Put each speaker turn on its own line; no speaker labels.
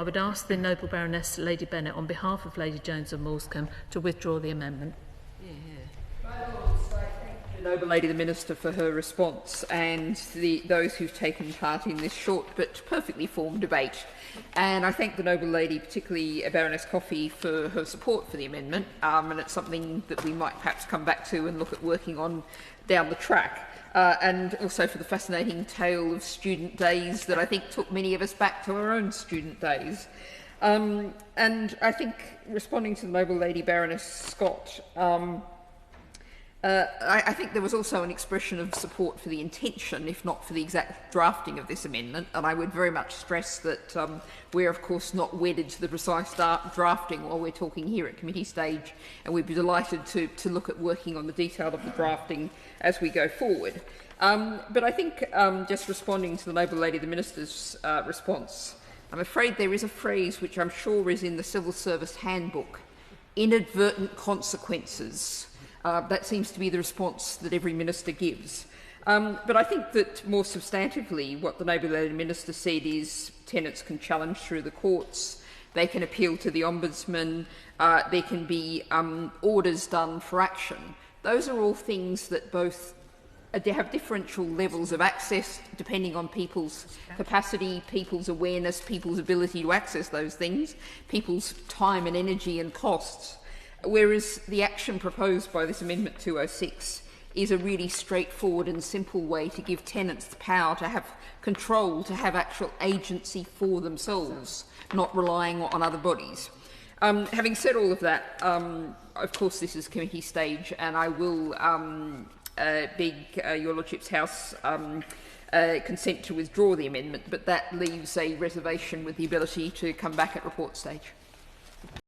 I would ask the Noble Baroness Lady Bennet, on behalf of Lady Jones of Morscombe, to withdraw the amendment.
The Noble Lady the Minister for her response and those who've taken part in this short but perfectly formed debate. And I thank the Noble Lady, particularly Baroness Coffey, for her support for the amendment, and it's something that we might perhaps come back to and look at working on down the track. And also for the fascinating tale of student days that I think took many of us back to our own student days. And I think, responding to the Noble Lady Baroness Scott, I think there was also an expression of support for the intention, if not for the exact drafting of this amendment, and I would very much stress that we're of course not wedded to the precise drafting while we're talking here at committee stage, and we'd be delighted to look at working on the detail of the drafting as we go forward. But I think, just responding to the Noble Lady the Minister's response, I'm afraid there is a phrase which I'm sure is in the Civil Service Handbook: inadvertent consequences. That seems to be the response that every minister gives. But I think that more substantively what the Noble Lady Minister said is tenants can challenge through the courts, they can appeal to the Ombudsman, there can be orders done for action. Those are all things that both have differential levels of access depending on people's capacity, people's awareness, people's ability to access those things, people's time and energy and costs. Whereas the action proposed by this Amendment 206 is a really straightforward and simple way to give tenants the power to have control, to have actual agency for themselves, not relying on other bodies. Having said all of that, of course this is committee stage, and I will beg your Lordship's House consent to withdraw the amendment, but that leaves a reservation with the ability to come back at report stage.